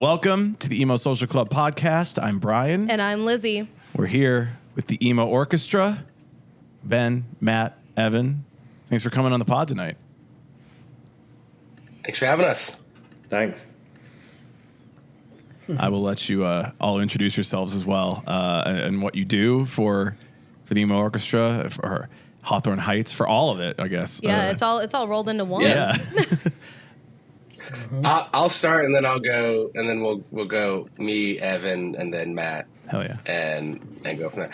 Welcome to the Emo Social Club podcast. I'm Brian. And I'm Lizzie. We're here with the Emo Orchestra. Ben, Matt, Evan. Thanks for coming on the pod tonight. Thanks for having us. Thanks. I will let you all introduce yourselves as well and what you do for the Emo Orchestra, for Hawthorne Heights, for all of it, I guess. Yeah, it's all rolled into one. Yeah. I'll start and then I'll go, and then we'll go me, Evan, and then Matt. Hell yeah. And go from there.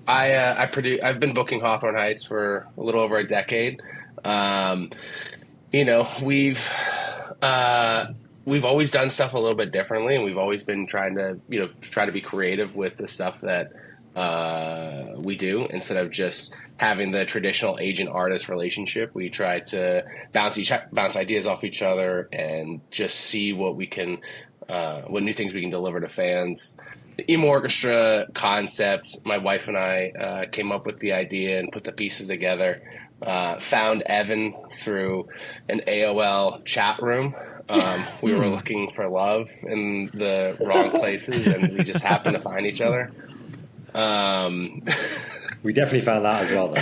I've been booking Hawthorne Heights for a little over a decade. We've always done stuff a little bit differently, and we've always been trying to be creative with the stuff that we do instead of just having the traditional agent-artist relationship. We try to bounce ideas off each other and just see what we can, what new things we can deliver to fans. The Emo Orchestra concept, my wife and I came up with the idea and put the pieces together. Found Evan through an AOL chat room. We were looking for love in the wrong places, and we just happened to find each other. We definitely found that as well, though.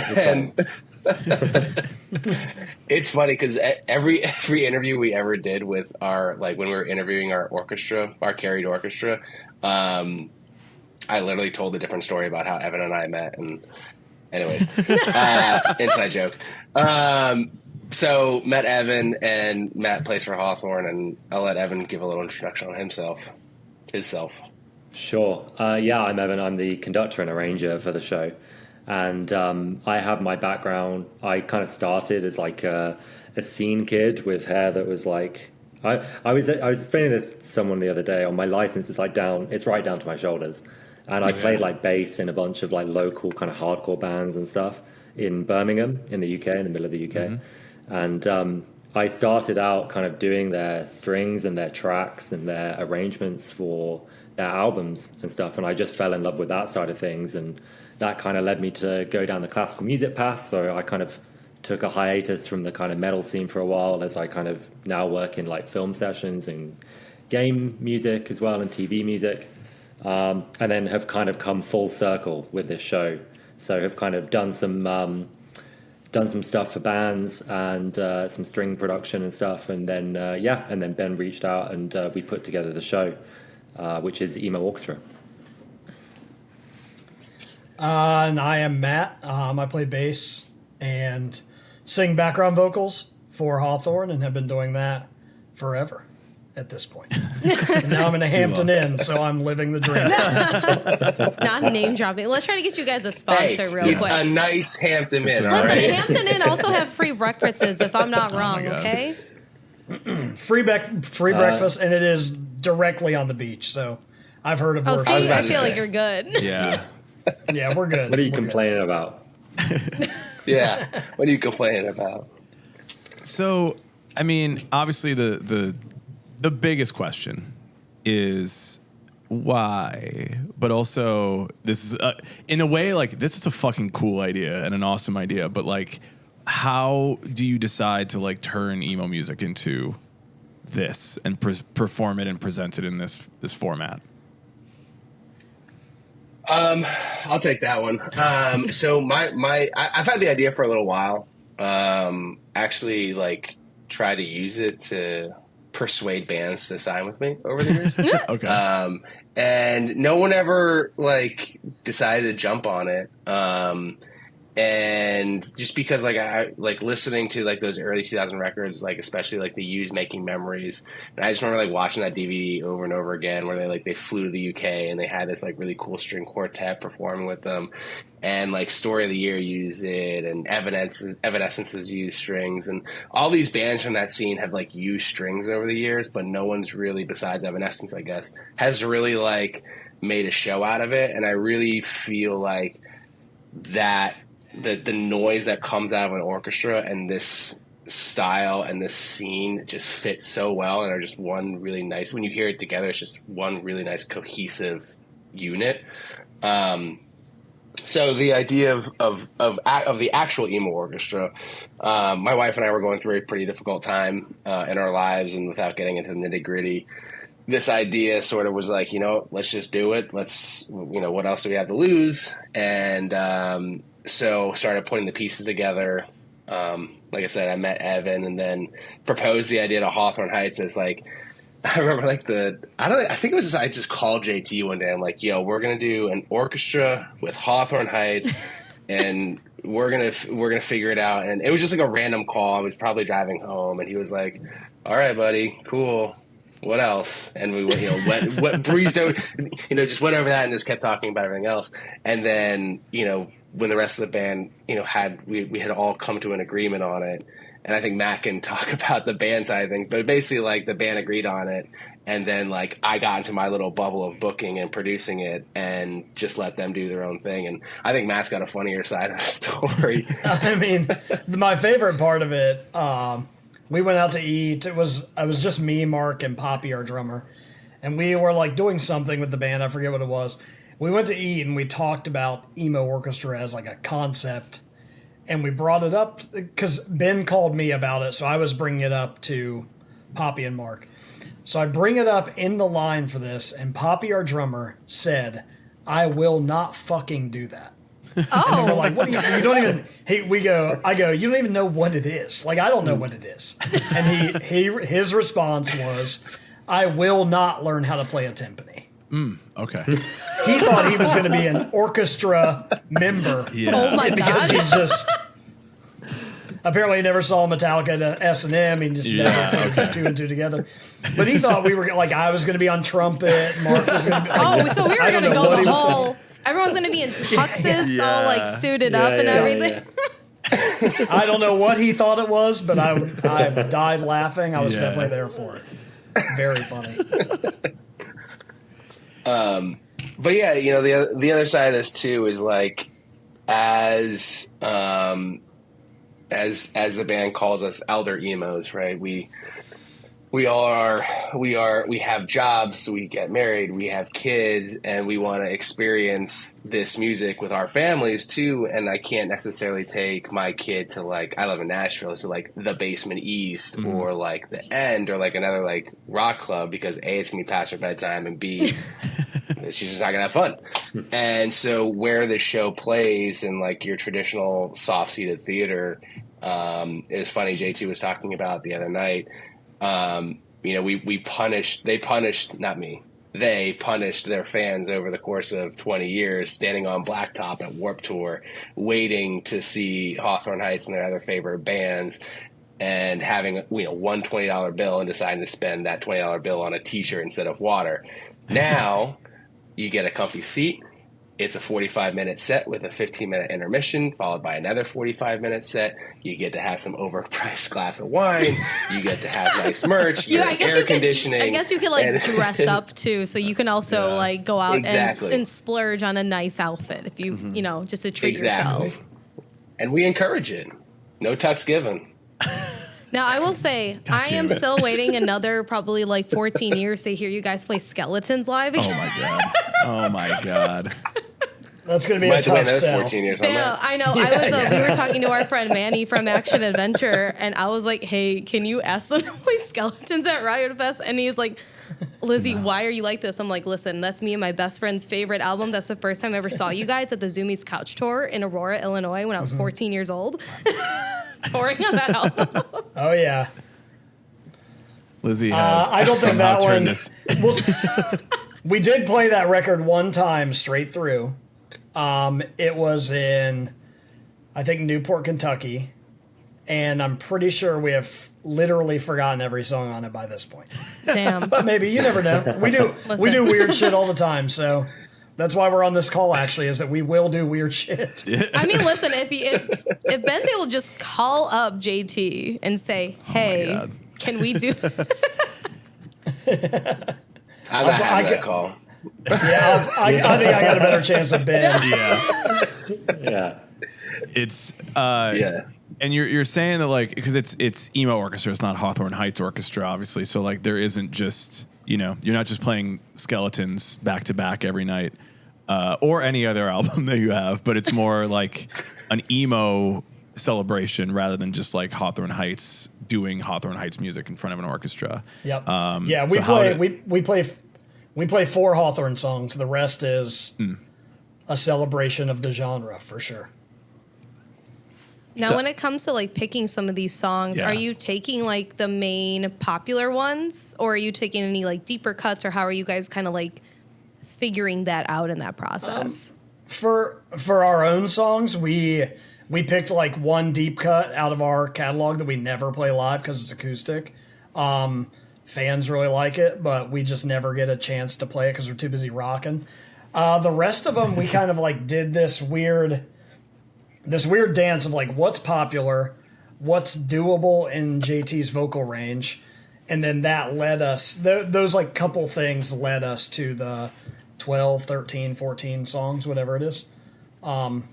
It's funny because every interview we ever did with when we were interviewing our orchestra, our carried orchestra, I literally told a different story about how Evan and I met. And anyways, inside joke. So met Evan, and Matt plays for Hawthorne, and I'll let Evan give a little introduction on himself. Sure. I'm Evan. I'm the conductor and arranger for the show. And I have my background. I kind of started as like a scene kid with hair that was like, I was explaining this to someone the other day. On my license, it's right down to my shoulders. And I played like bass in a bunch of like local kind of hardcore bands and stuff in Birmingham in the UK, in the middle of the UK. Mm-hmm. And I started out kind of doing their strings and their tracks and their arrangements for their albums and stuff. And I just fell in love with that side of things. And that kind of led me to go down the classical music path. So I kind of took a hiatus from the kind of metal scene for a while, as I kind of now work in like film sessions and game music as well, and TV music. And then have kind of come full circle with this show. So have kind of done some stuff for bands and some string production and stuff. And then, and then Ben reached out and we put together the show, which is Emo Orchestra. And I am Matt. I play bass and sing background vocals for Hawthorne, and have been doing that forever at this point. And now I'm in a Hampton Inn, so I'm living the dream. Not name dropping. Let's try to get you guys a sponsor real quick. It's a nice Hampton Inn. Listen, Hampton Inn also have free breakfasts, if I'm not wrong, okay? Free breakfast, and it is directly on the beach, so I've heard of worse. See, I feel like you're good. Yeah. Yeah, we're good. What are you complaining about? Yeah, what are you complaining about? So, I mean, obviously the biggest question is why, but also this is in a way like this is a fucking cool idea and an awesome idea, but like how do you decide to like turn emo music into this and perform it and present it in this format? I'll take that one. So I've had the idea for a little while. Actually, like try to use it to persuade bands to sign with me over the years. Okay. And no one ever like decided to jump on it. And just because like I like listening to like those early 2000 records, like especially like the Used Making Memories, and I just remember like watching that DVD over and over again where they flew to the UK and they had this like really cool string quartet performing with them, and like Story of the Year used it, and Evanescence has used strings, and all these bands from that scene have like used strings over the years, but no one's really, besides Evanescence I guess, has really like made a show out of it. And I really feel like that the noise that comes out of an orchestra and this style and this scene just fits so well and are just one really nice, when you hear it together, it's just one really nice cohesive unit. So the idea of the actual Emo Orchestra, my wife and I were going through a pretty difficult time in our lives, and without getting into the nitty gritty, this idea sort of was like, let's just do it. Let's, what else do we have to lose? And so started putting the pieces together. Like I said, I met Evan and then proposed the idea to Hawthorne Heights as like, I remember like I think it was I just called JT one day. I'm like, yo, we're going to do an orchestra with Hawthorne Heights and we're going to figure it out. And it was just like a random call. I was probably driving home and he was like, all right, buddy, cool. What else? And we went breezed over, just went over that and just kept talking about everything else. And then, when the rest of the band, we had all come to an agreement on it. And I think Matt can talk about the band side of things, but basically like the band agreed on it. And then like I got into my little bubble of booking and producing it and just let them do their own thing. And I think Matt's got a funnier side of the story. I mean, my favorite part of it, we went out to eat. It was just me, Mark, and Poppy, our drummer. And we were like doing something with the band. I forget what it was. We went to eat and we talked about Emo Orchestra as like a concept. And we brought it up because Ben called me about it, so I was bringing it up to Poppy and Mark. So I bring it up in the line for this, and Poppy, our drummer, said, "I will not fucking do that." Oh, and we're like, "What? You don't even?" I go, "You don't even know what it is. Like I don't know what it is." And his response was, "I will not learn how to play a timpani." Okay. He thought he was going to be an orchestra member. Yeah. oh my Because God. he's just apparently he never saw Metallica at S&M. He just never put two and two together. But he thought we were like I was going to be on trumpet. Mark was going to be. Like, So we were I going don't to know go what the he was whole. thinking. Everyone's going to be in tuxes, all like suited up and everything. Yeah. I don't know what he thought it was, but I died laughing. I was definitely there for it. Very funny. But yeah, the other side of this too is like, as the band calls us, elder emos, right? We have jobs, we get married, we have kids, and we want to experience this music with our families too. And I can't necessarily take my kid to like, I live in Nashville, so like the Basement East or like the End or like another like rock club because A, it's gonna be past her bedtime, and B, she's just not gonna have fun. And so where the show plays in like your traditional soft seated theater, it was funny. JT was talking about the other night. They punished their fans over the course of 20 years, standing on Blacktop at Warped Tour, waiting to see Hawthorne Heights and their other favorite bands, and having one $20 bill and deciding to spend that $20 bill on a t-shirt instead of water. Now you get a comfy seat. It's a 45-minute set with a 15-minute intermission, followed by another 45-minute set. You get to have some overpriced glass of wine. You get to have nice merch. You get air conditioning. I guess you could like dress up too, so you can also like go out and splurge on a nice outfit if you just to treat yourself. And we encourage it. No tux given. Now, I will say, I am still waiting another probably like 14 years to hear you guys play Skeletons live again. Oh my God. That's going to be a tough sell. 14 years on that. I know. We were talking to our friend Manny from Action Adventure, and I was like, hey, can you ask them to play Skeletons at Riot Fest? And he's like, Lizzie, why are you like this? I'm like, listen, that's me and my best friend's favorite album. That's the first time I ever saw you guys at the Zoomies Couch Tour in Aurora, Illinois when I was 14 years old. Touring on that album. Oh, yeah. Lizzie has I don't think that one. We did play that record one time straight through. It was in, I think, Newport, Kentucky. And I'm pretty sure we have literally forgotten every song on it by this point. Damn. But maybe, you never know. We do weird shit all the time, so that's why we're on this call, actually, is that we will do weird shit. I mean, listen, if Ben's able to just call up JT and say, hey, can we do I'm not having that call. Yeah, I think I got a better chance with Ben. Yeah. It's and you're saying that like because it's Emo Orchestra, it's not Hawthorne Heights Orchestra, obviously. So like there isn't just you're not just playing Skeletons back to back every night. or any other album that you have, but it's more like an emo celebration rather than just like Hawthorne Heights doing Hawthorne Heights music in front of an orchestra. Yep. Yeah, we play 4 Hawthorne songs. The rest is a celebration of the genre for sure. Now, when it comes to like picking some of these songs, are you taking like the main popular ones, or are you taking any like deeper cuts, or how are you guys kind of like figuring that out in that process? For our own songs, we picked like one deep cut out of our catalog that we never play live because it's acoustic. Fans really like it, but we just never get a chance to play it because we're too busy rocking. The rest of them, we kind of like did this weird dance of like what's popular, what's doable in JT's vocal range, and then that led us, those like couple things led us to the 12, 13, 14 songs, whatever it is. So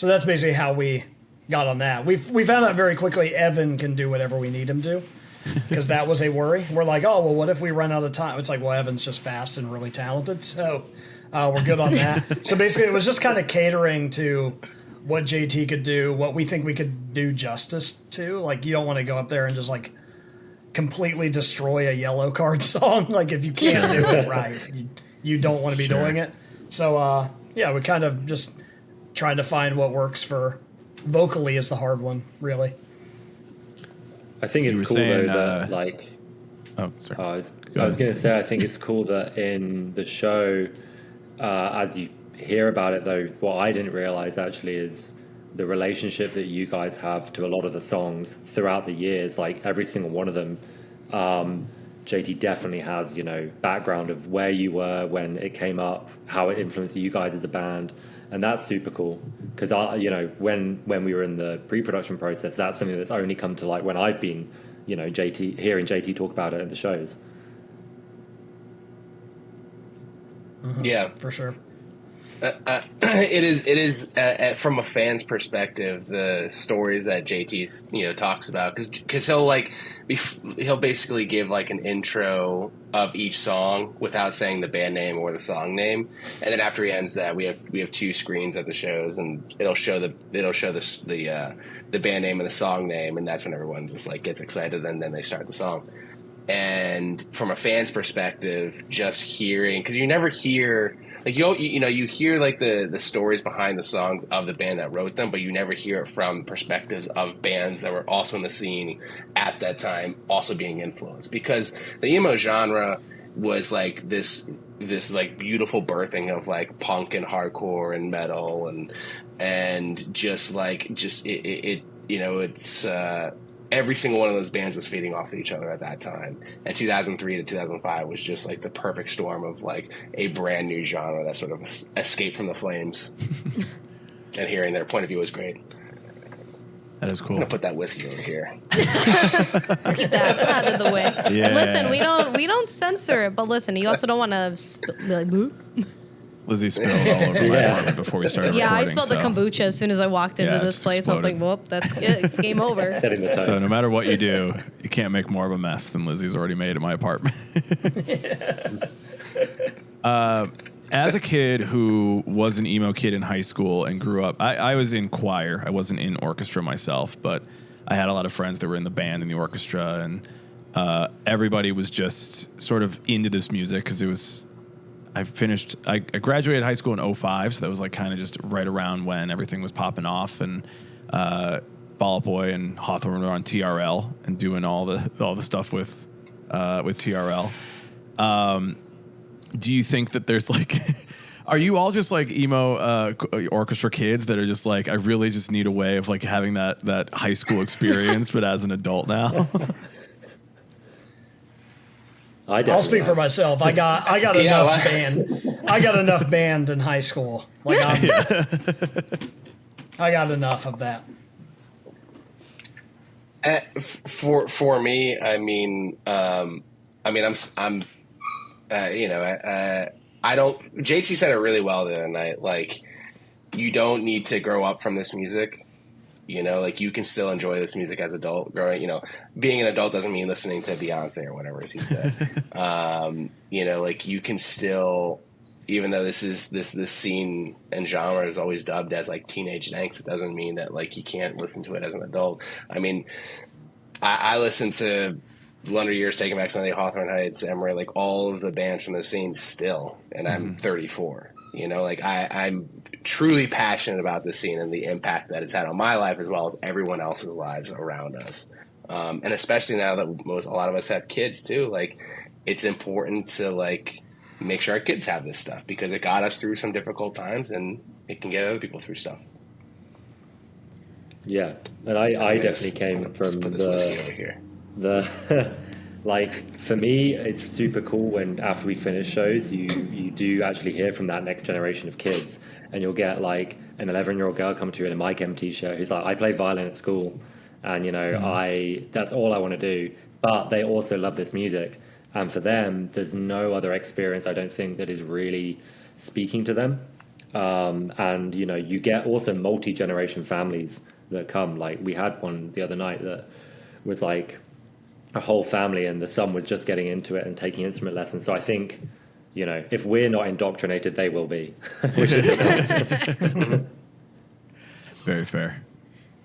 that's basically how we got on that. We found out very quickly Evan can do whatever we need him to, because that was a worry. We're like, oh, well, what if we run out of time? It's like, well, Evan's just fast and really talented, so we're good on that. So basically it was just kind of catering to what JT could do, what we think we could do justice to. Like, you don't want to go up there and just like completely destroy a Yellow Card song. Like, if you can't do it right, you don't want to be doing it. So we kind of just tried to find what works for vocally is the hard one, really. I think it's cool though that like. Oh, sorry. I was going to say I think it's cool that in the show, as you hear about it though, what I didn't realize actually is the relationship that you guys have to a lot of the songs throughout the years. Like every single one of them, JT definitely has, background of where you were when it came up, how it influenced you guys as a band, and that's super cool. Because when we were in the pre-production process, that's something that's only come to light when I've been, hearing JT talk about it at the shows. Yeah, for sure. It is from a fan's perspective, the stories that JT's talks about, because he'll basically give like an intro of each song without saying the band name or the song name, and then after he ends that, we have 2 screens at the shows, and it'll show the band name and the song name, and that's when everyone just like gets excited, and then they start the song. And from a fan's perspective, just hearing, because you never hear. Like you hear like the stories behind the songs of the band that wrote them, but you never hear it from perspectives of bands that were also in the scene at that time, also being influenced. Because the emo genre was like this like beautiful birthing of like punk and hardcore and metal and just it's every single one of those bands was feeding off of each other at that time. And 2003 to 2005 was just like the perfect storm of like a brand new genre that sort of escaped from the flames. And hearing their point of view was great. That is cool. I'm gonna put that whiskey over here. Let's keep that out of the way. Yeah. Listen, we don't censor it, but listen, you also don't want to be like, boo. Lizzie spilled all over my apartment before we started recording. Yeah, I smelled the kombucha as soon as I walked into this place. Exploded. I was like, whoop, that's it. It's game over. Setting the tone. So no matter what you do, you can't make more of a mess than Lizzie's already made in my apartment. As a kid who was an emo kid in high school and grew up, I was in choir. I wasn't in orchestra myself, but I had a lot of friends that were in the band and the orchestra, and everybody was just sort of into this music because it was. I graduated high school in 2005, so that was like kind of just right around when everything was popping off, and Fall Out Boy and Hawthorne were on TRL and doing all the stuff with TRL. Do you think that there's like, are you all just like emo orchestra kids that are just like, I really just need a way of like having that high school experience, but as an adult now? I'll speak for myself. I got enough band. I got enough band in high school. Like I got enough of that. For me, I don't. JT said it really well the other night. Like, you don't need to grow up from this music. Like you can still enjoy this music as adult. Being an adult doesn't mean listening to Beyonce or whatever, as he said. Like you can still even though this scene and genre is always dubbed as like teenage angst, it doesn't mean that like you can't listen to it as an adult. I mean, I listen to Wonder Years, Taking Back Sunday, Hawthorne Heights, Emery, like all of the bands from the scene still, and I'm 34. You know, like I'm truly passionate about this scene and the impact that it's had on my life as well as everyone else's lives around us. And especially now that a lot of us have kids too, like it's important to like make sure our kids have this stuff because it got us through some difficult times and it can get other people through stuff. Yeah, and I definitely came from put this whiskey over here. Like for me, it's super cool when after we finish shows, you do actually hear from that next generation of kids, and you'll get like an 11-year-old girl come to you in a Mike M T-shirt who's like, I play violin at school, and you know that's all I want to do. But they also love this music, and for them, there's no other experience I don't think that is really speaking to them. And you know, you get also multi-generation families that come. Like we had one the other night that was like a whole family and the son was just getting into it and taking instrument lessons. So I think, you know, if we're not indoctrinated, they will be. Which is very fair.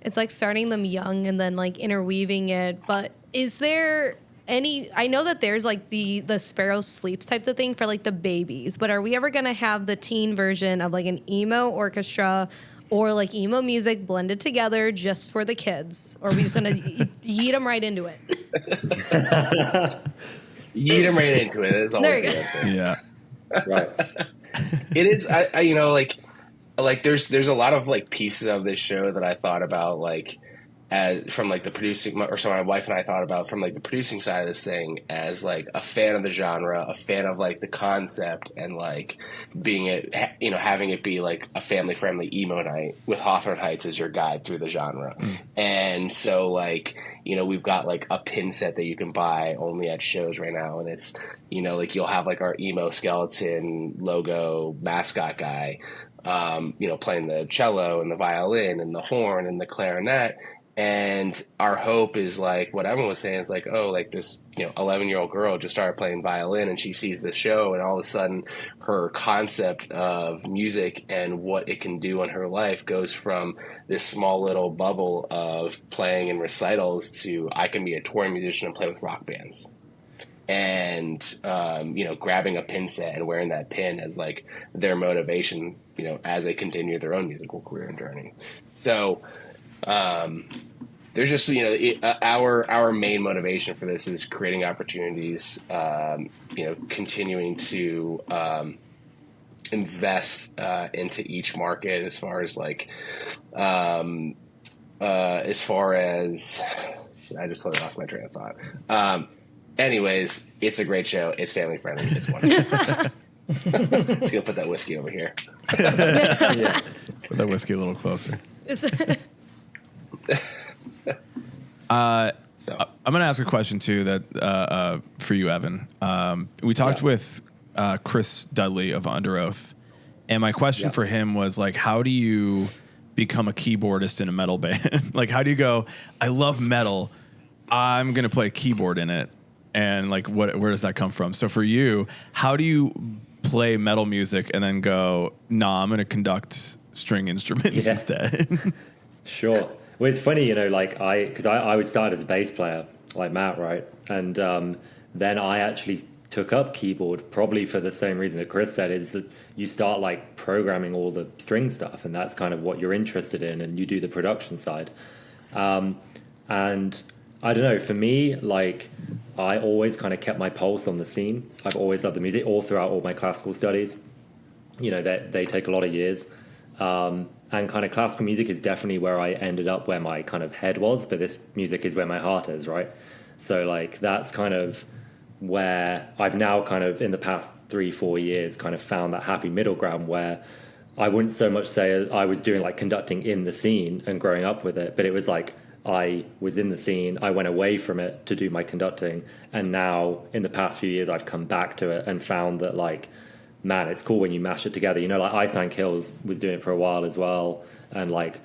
It's like starting them young and then like interweaving it. But is there any, I know that there's like the Sparrow Sleeps types of thing for like the babies, but are we ever going to have the teen version of like an emo orchestra or like emo music blended together just for the kids? Or are we just going to yeet them right into it? Yeet them right into it. Is always the answer. Yeah. right. It is. I you know, like there's a lot of like pieces of this show that I thought about like as from like the producing, or so my wife and I thought about from like the producing side of this thing as like a fan of the genre, a fan of like the concept, and like being it, you know, having it be like a family friendly emo night with Hawthorne Heights as your guide through the genre. And so like, you know, we've got like a pin set that you can buy only at shows right now, and it's, you know, like you'll have like our emo skeleton logo mascot guy, you know, playing the cello and the violin and the horn and the clarinet. And our hope is like what everyone was saying is like, oh, like this, you know, 11-year-old girl just started playing violin and she sees this show and all of a sudden her concept of music and what it can do in her life goes from this small little bubble of playing in recitals to I can be a touring musician and play with rock bands. And, you know, grabbing a pin set and wearing that pin as like their motivation, you know, as they continue their own musical career and journey. So, there's just, you know, our main motivation for this is creating opportunities, you know, continuing to invest into each market as far as like, as far as, I just totally lost my train of thought. Anyways, it's a great show. It's family friendly. It's wonderful. Just gonna put that whiskey over here. Yeah. Put that whiskey a little closer. I'm going to ask a question too that for you, Evan. We talked with Chris Dudley of Under Oath, and my question for him was like, how do you become a keyboardist in a metal band? Like, how do you go, I love metal, I'm going to play a keyboard in it, and like, where does that come from? So for you, how do you play metal music and then go, nah, I'm going to conduct string instruments instead? Sure. Well, it's funny, you know, like because I would start as a bass player, like Matt, right? And then I actually took up keyboard, probably for the same reason that Chris said, is that you start like programming all the string stuff, and that's kind of what you're interested in, and you do the production side. And I don't know, for me, like I always kind of kept my pulse on the scene. I've always loved the music all throughout all my classical studies. You know, they take a lot of years. And kind of classical music is definitely where I ended up, where my kind of head was, but this music is where my heart is, right? So like that's kind of where I've now kind of in the past 3-4 years kind of found that happy middle ground where I wouldn't so much say I was doing like conducting in the scene and growing up with it, but it was like I was in the scene, I went away from it to do my conducting, and now in the past few years I've come back to it and found that like, man, it's cool when you mash it together. You know, like Ice Nine Kills was doing it for a while as well. And like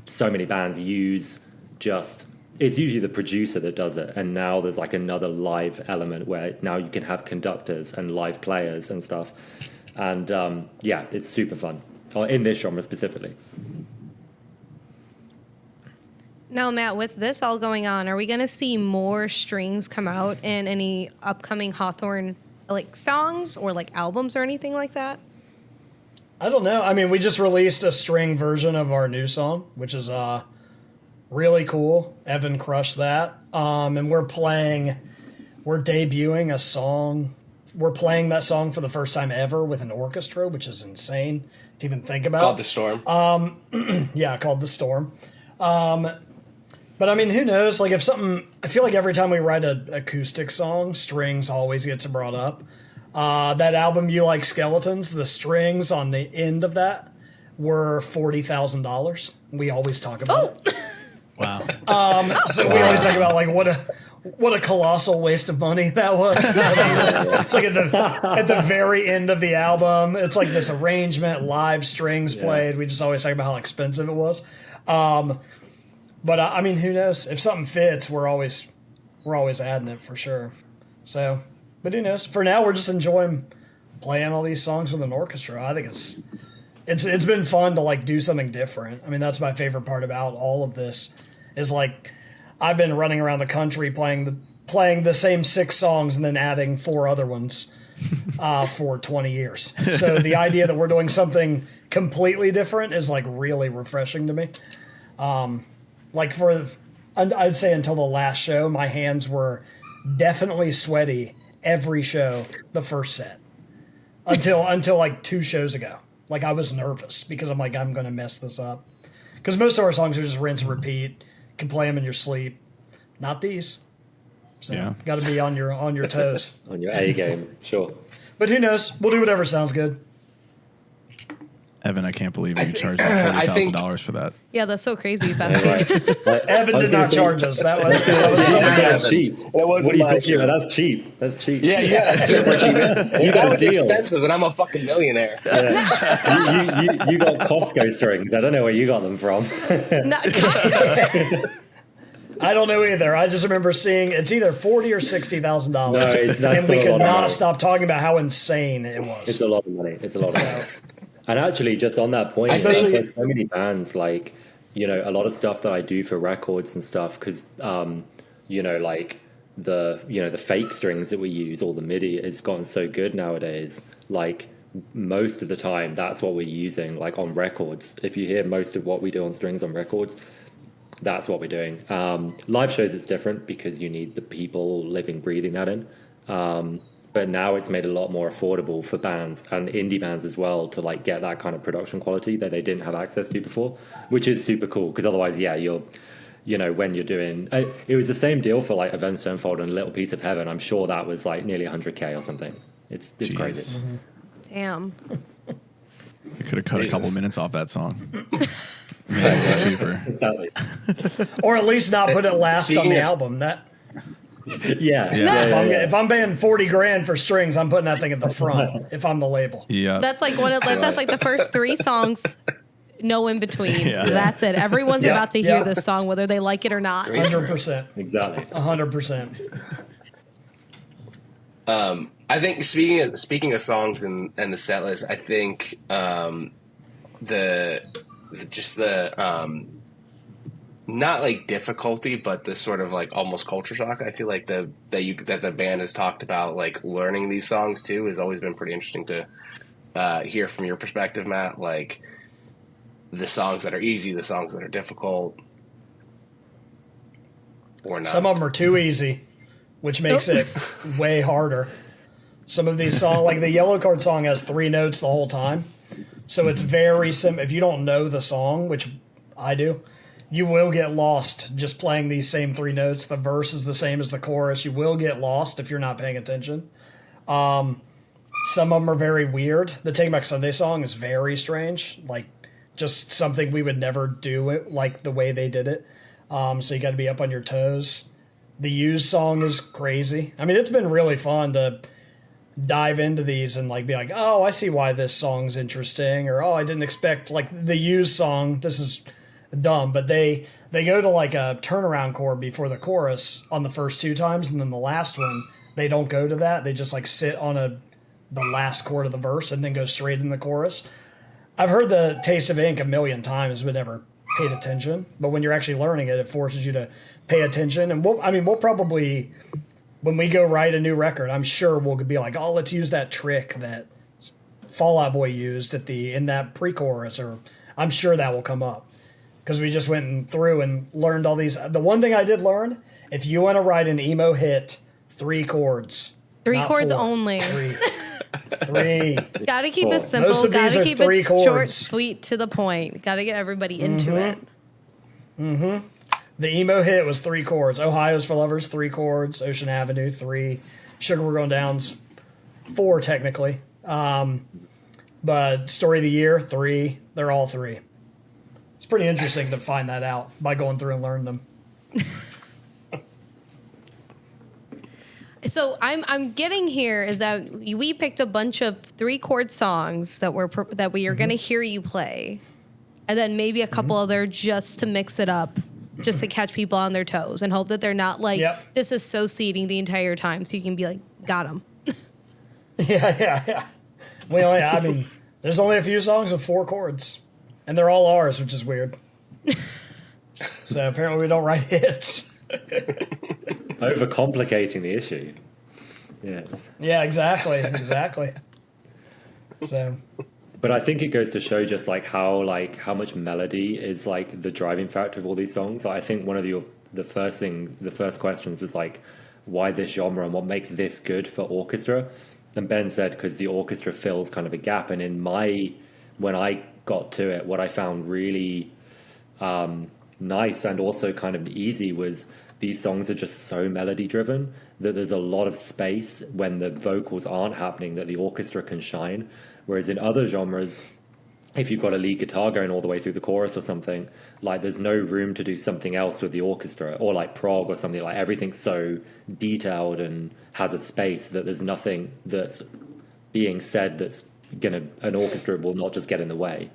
so many bands use just, it's usually the producer that does it. And now there's like another live element where now you can have conductors and live players and stuff. And yeah, it's super fun in this genre specifically. Now, Matt, with this all going on, are we going to see more strings come out in any upcoming Hawthorne like songs or like albums or anything like that? I don't know. I mean, we just released a string version of our new song, which is really cool. Evan crushed that. And we're debuting a song. We're playing that song for the first time ever with an orchestra, which is insane to even think about. Called The Storm. Yeah, called The Storm. But I mean, who knows? Like, if something, I feel like every time we write an acoustic song, strings always gets brought up. That album, You Like Skeletons, the strings on the end of that were $40,000. We always talk about it. Wow. So we always talk about like what a colossal waste of money that was. It's like at the very end of the album, it's like this arrangement, live strings played. We just always talk about how expensive it was. But I mean, who knows? If something fits, we're always adding it for sure. So, but who knows? For now, we're just enjoying playing all these songs with an orchestra. I think it's been fun to like do something different. I mean, that's my favorite part about all of this is like I've been running around the country playing the same 6 songs and then adding 4 other ones for 20 years. So the idea that we're doing something completely different is like really refreshing to me. Like I'd say until the last show, my hands were definitely sweaty every show, the first set, until like 2 shows ago. Like I was nervous because I'm like, I'm going to mess this up. Because most of our songs are just rinse and repeat. You can play them in your sleep. Not these. So got to be on your toes. On your A game, sure. But who knows? We'll do whatever sounds good. Evan, I can't believe you charged $40,000 for that. Yeah, that's so crazy. That's Evan did not charge us. That was that's cheap. What are you talking about? That's cheap. That's cheap. Yeah, that's super cheap. That was expensive, and I'm a fucking millionaire. Yeah. You got Costco strings. I don't know where you got them from. I don't know either. I just remember seeing it's either $40,000 or $60,000, and we could not stop talking about how insane it was. It's a lot of money. It's a lot of money. And actually, just on that point, Especially, there's so many bands, like, you know, a lot of stuff that I do for records and stuff, because, you know, like the fake strings that we use, all the MIDI has gotten so good nowadays. Like, most of the time, that's what we're using, like, on records. If you hear most of what we do on strings on records, that's what we're doing. Live shows, it's different because you need the people living, breathing that in. But now it's made it a lot more affordable for bands and indie bands as well to like get that kind of production quality that they didn't have access to before, which is super cool. Because otherwise, when you're doing, it was the same deal for like Avenged Sevenfold and Little Piece of Heaven. I'm sure that was like nearly 100K or something. It's crazy. Mm-hmm. Damn. You could have cut a couple minutes off that song. Made it cheaper. Exactly. Or at least not put it last on the album. Yeah. If I'm paying $40,000 for strings, I'm putting that thing at the front. If I'm the label, yeah, that's like that's like the first 3 songs, no in between. Yeah. That's it. Everyone's about to hear this song, whether they like it or not. 100%. Exactly. 100%. I think speaking of songs and the set list, I think the not like difficulty, but the sort of like almost culture shock. I feel like that the band has talked about like learning these songs too has always been pretty interesting to hear from your perspective, Matt. Like the songs that are easy, the songs that are difficult, or not. Some of them are too easy, which makes it way harder. Some of these songs, like the Yellow Card song, has 3 notes the whole time, so it's very simple. If you don't know the song, which I do, you will get lost just playing these same 3 notes. The verse is the same as the chorus. You will get lost if you're not paying attention. Some of them are very weird. The Take Back Sunday song is very strange, like just something we would never do it like the way they did it. So you got to be up on your toes. The Used song is crazy. I mean, it's been really fun to dive into these and like be like, oh, I see why this song's interesting, or oh, I didn't expect like the Used song. This is dumb, but they go to like a turnaround chord before the chorus on the first 2 times, and then the last one they don't go to that. They just like sit on a the last chord of the verse and then go straight in the chorus. I've heard the Taste of Ink a million times, but never paid attention. But when you're actually learning it, it forces you to pay attention. And we'll probably, when we go write a new record, I'm sure we'll be like, oh, let's use that trick that Fall Out Boy used in that pre-chorus, or I'm sure that will come up. Because we just went through and learned all these. The one thing I did learn, if you want to write an emo hit, 3 chords. 3 not chords 4. only. 3. Gotta keep it Most simple. of these Gotta are keep 3 it short, chords. sweet, to the point. Gotta get everybody into it. The emo hit was 3 chords. Ohio's for Lovers, 3 chords. Ocean Avenue, 3. Sugar We're Going Down's 4 technically. But Story of the Year, 3. They're all 3. It's pretty interesting to find that out by going through and learning them. So I'm getting here is that we picked a bunch of 3-chord songs that we are going to hear you play, and then maybe a couple other just to mix it up, just to catch people on their toes and hope that they're not like disassociating the entire time, so you can be like, got them. Yeah. Well, yeah, I mean, there's only a few songs with 4 chords, and they're all ours, which is weird. So apparently we don't write hits. Overcomplicating the issue. Yeah. Yeah, exactly. So, but I think it goes to show just how much melody is like the driving factor of all these songs. I think one of the first questions is like, why this genre and what makes this good for orchestra? And Ben said because the orchestra fills kind of a gap. And when I got to it, what I found really nice and also kind of easy was these songs are just so melody driven that there's a lot of space when the vocals aren't happening that the orchestra can shine. Whereas in other genres, if you've got a lead guitar going all the way through the chorus or something, like there's no room to do something else with the orchestra, or like prog or something, like everything's so detailed and has a space that there's nothing that's being said that's an orchestra will not just get in the way.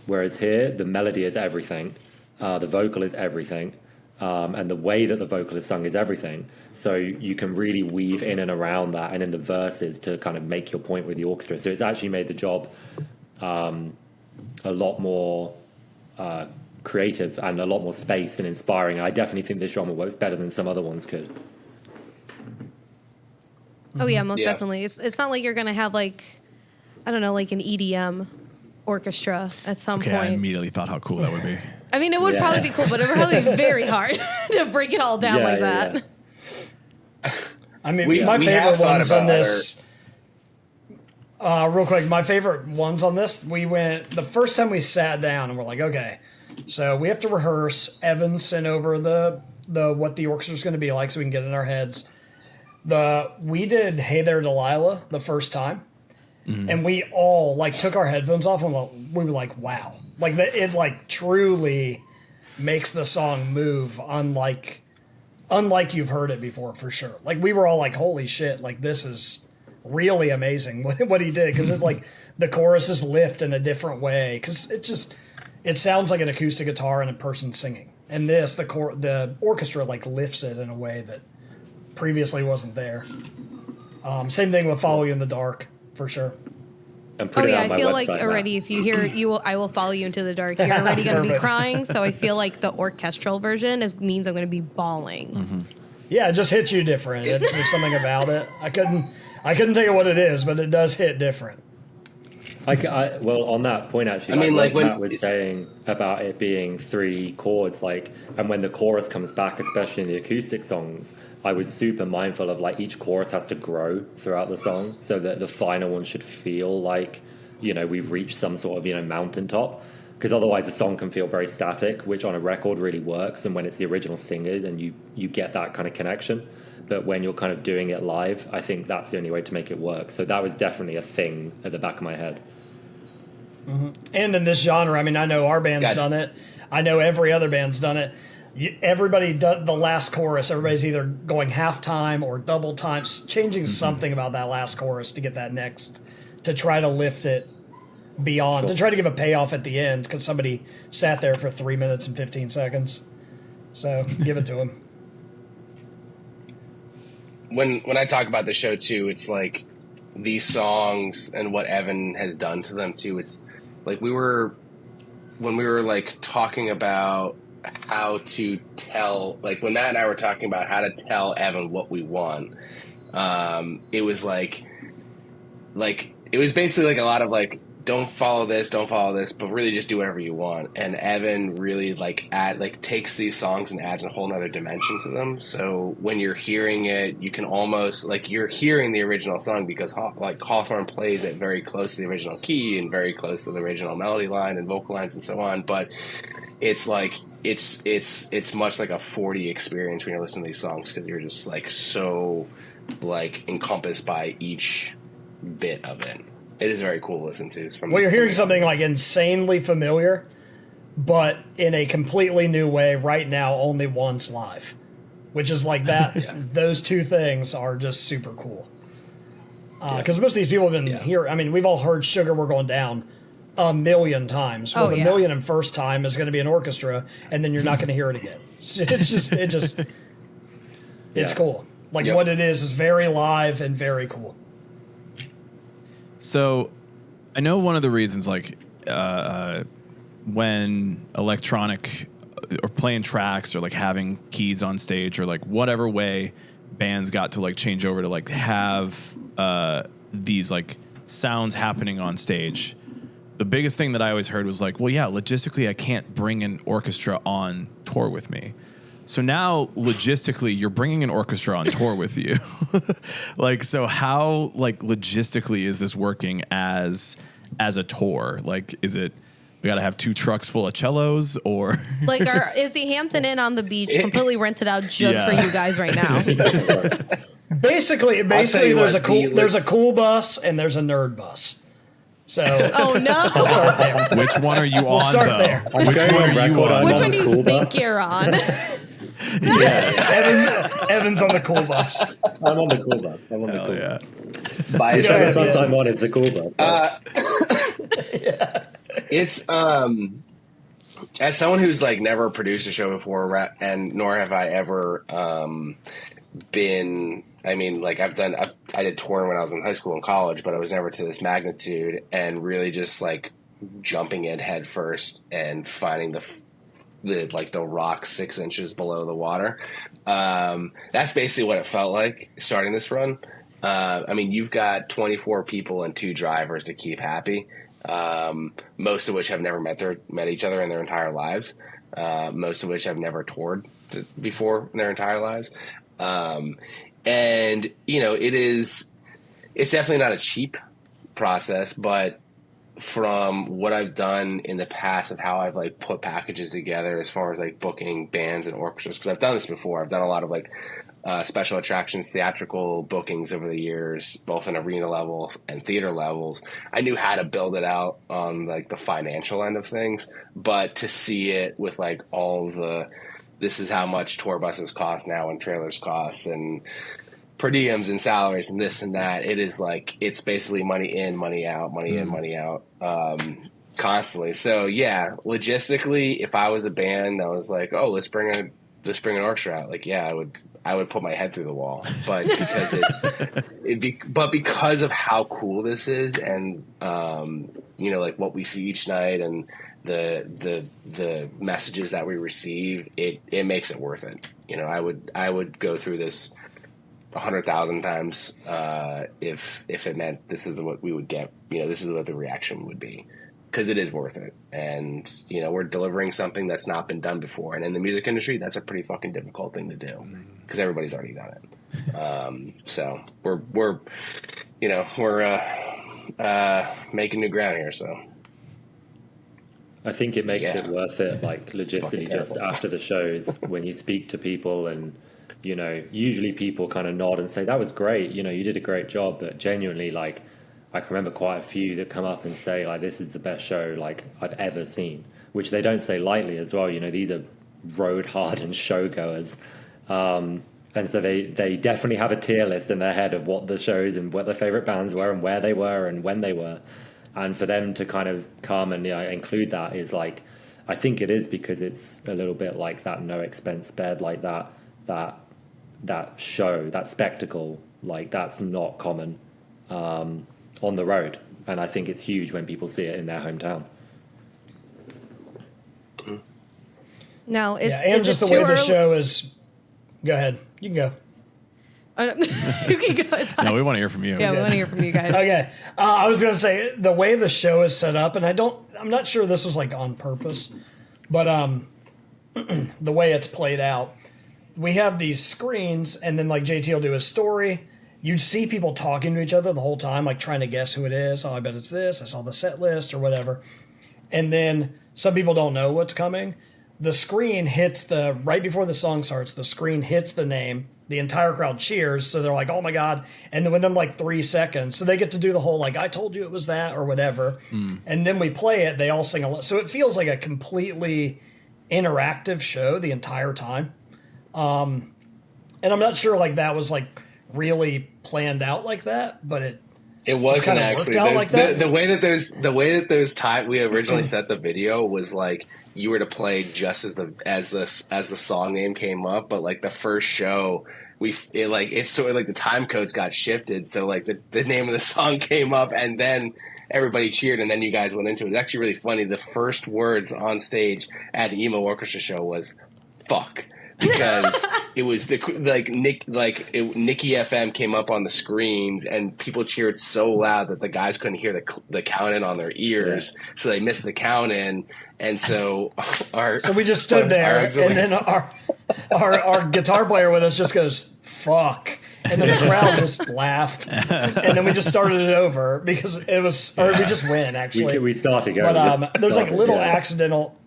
Whereas here, the melody is everything, the vocal is everything, and the way that the vocal is sung is everything. So you can really weave in and around that and in the verses to kind of make your point with the orchestra. So it's actually made the job a lot more creative and a lot more space and inspiring. I definitely think this genre works better than some other ones could. Oh yeah, most definitely. It's not like you're gonna have like, I don't know, like an EDM orchestra at some point. I immediately thought how cool that would be. I mean, it would probably be cool, but it would probably be very hard to break it all down like that. I mean, my favorite ones on this. Real quick, my favorite ones on this. We went the first time we sat down and we're like, okay, so we have to rehearse. Evan sent over the what the orchestra's going to be like, so we can get it in our heads. We did "Hey There, Delilah" the first time, and we all like took our headphones off and we were like, wow, like it like truly makes the song move, unlike you've heard it before for sure. Like we were all like, holy shit, like this is really amazing what he did, because it's like the choruses lift in a different way because it sounds like an acoustic guitar and a person singing, and the orchestra like lifts it in a way that previously wasn't there. Same thing with "Follow You in the Dark" for sure. And put it on my I feel website like already if you hear I will follow you into the dark. You're already going to be crying, so I feel like the orchestral version means I'm going to be bawling. Mm-hmm. Yeah, it just hits you different. There's something about it. I couldn't tell you what it is, but it does hit different. Well, on that point, actually, I mean, like when Matt was saying about it being 3 chords, and when the chorus comes back, especially in the acoustic songs, I was super mindful of each chorus has to grow throughout the song, so that the final one should feel like, we've reached some sort of, mountaintop. Because otherwise the song can feel very static, which on a record really works, and when it's the original singer, and you get that kind of connection. But when you're kind of doing it live, I think that's the only way to make it work. So that was definitely a thing at the back of my head. Mm-hmm. And in this genre, I mean, I know our band's done it. I know every other band's done it. Everybody does the last chorus. Everybody's either going half time or double time, changing something about that last chorus to get that next, to try to lift it beyond, to try to give a payoff at the end, because somebody sat there for 3 minutes and 15 seconds. So give it to them. When I talk about the show too, it's like these songs and what Evan has done to them too. It's like when we were like talking about how to tell, like when Matt and I were talking about how to tell Evan what we want, it was like it was basically like a lot of like, don't follow this, but really just do whatever you want. And Evan really takes these songs and adds a whole nother dimension to them. So when you're hearing it, you can almost like you're hearing the original song because Hawthorne plays it very close to the original key and very close to the original melody line and vocal lines and so on. But it's like it's much like a 4D experience when you're listening to these songs because you're just like so like encompassed by each bit of it. It is very cool to listen to. You're hearing something like insanely familiar, but in a completely new way right now, only once live, which is like that. Yeah. Those two things are just super cool. Because most of these people have been here. I mean, we've all heard "Sugar We're Going Down" a million times. Well, the million and first time is going to be an orchestra, and then you're not going to hear it again. It's cool. Like what it is very live and very cool. So I know one of the reasons, like, when electronic or playing tracks or like having keys on stage or like whatever way bands got to like change over to like have these like sounds happening on stage. The biggest thing that I always heard was like, well, yeah, logistically, I can't bring an orchestra on tour with me. So now, logistically, you're bringing an orchestra on tour with you. Like, so how, like, logistically is this working as a tour? Like, is it, we got to have 2 trucks full of cellos or? Like, is the Hampton Inn on the beach completely rented out just for you guys right now? Basically, there's a cool bus and there's a nerd bus. So, oh no! We'll start there. Which one are you on, start though? there. Which one are you on? Which one do you think you're on? Evan's on the cool bus. I'm on the cool bus. Hell bus. The bus I'm on is the cool bus. It's as someone who's like never produced a show before, and nor have I ever been. I mean, like I did touring when I was in high school and college, but I was never to this magnitude, and really just like jumping in head first and finding the rock 6 inches below the water. That's basically what it felt like starting this run. I mean, you've got 24 people and 2 drivers to keep happy, most of which have never met each other in their entire lives, most of which have never toured before in their entire lives. And, you know, it's definitely not a cheap process, but from what I've done in the past of how I've like put packages together as far as like booking bands and orchestras, because I've done this before. I've done a lot of like special attractions, theatrical bookings over the years, both in arena level and theater levels. I knew how to build it out on like the financial end of things, but to see it with like all this is how much tour buses cost now and trailers cost and per diems and salaries and this and that. It is like, it's basically money in, money out, money in, money out, constantly. So yeah, logistically, if I was a band that was like, oh, let's bring an orchestra out, like, yeah, I would put my head through the wall, but because because of how cool this is and, you know, like what we see each night and the messages that we receive, it makes it worth it. You know, I would go through this 100,000 times if it meant this is what we would get. You know, this is what the reaction would be, because it is worth it. And you know, we're delivering something that's not been done before, and in the music industry, that's a pretty fucking difficult thing to do because everybody's already done it. So we're making new ground here. So. I think it makes it worth it, like logistically, just after the shows when you speak to people and, you know, usually people kind of nod and say, that was great, you know, you did a great job. But genuinely, like, I can remember quite a few that come up and say, like, this is the best show, like, I've ever seen, which they don't say lightly as well. You know, these are road hardened showgoers. And so they definitely have a tier list in their head of what the shows and what their favorite bands were and where they were and when they were. And for them to kind of come and include that is like, I think it is because it's a little bit like that no expense spared, like that show, that spectacle, like that's not common. on the road. And I think it's huge when people see it in their hometown. Now, it's and is just it the too way the early? show is. Go ahead. You can go. Oh, no. You can go. It's fine. No, we want to hear from you. Yeah, we want to hear from you guys. Okay. I was going to say the way the show is set up, and I'm not sure this was like on purpose, but the way it's played out, we have these screens, and then like JT will do his story. You'd see people talking to each other the whole time, like trying to guess who it is. Oh, I bet it's this. I saw the set list or whatever. And then some people don't know what's coming. The screen hits right before the song starts, the screen hits the name. The entire crowd cheers. So they're like, oh my God. And then within like 3 seconds, so they get to do the whole, like, I told you it was that or whatever. And then we play it. They all sing along. So it feels like a completely interactive show the entire time. And I'm not sure like that was like really planned out like that, but it wasn't kinda actually worked out like that? the way that those time we originally set the video was like you were to play just as the song name came up, but like the first show it's sort of like the time codes got shifted, so like the name of the song came up and then everybody cheered and then you guys went into it. It's actually really funny. The first words on stage at the Emo Orchestra show was "fuck." Because it was Nicky FM came up on the screens and people cheered so loud that the guys couldn't hear the count in on their ears, so they missed the count in, and so we just stood there, and then our guitar player with us just goes "fuck," and then the crowd just laughed, and then we just started it over because it was, or we just went actually. We started going, but there's like little accidental.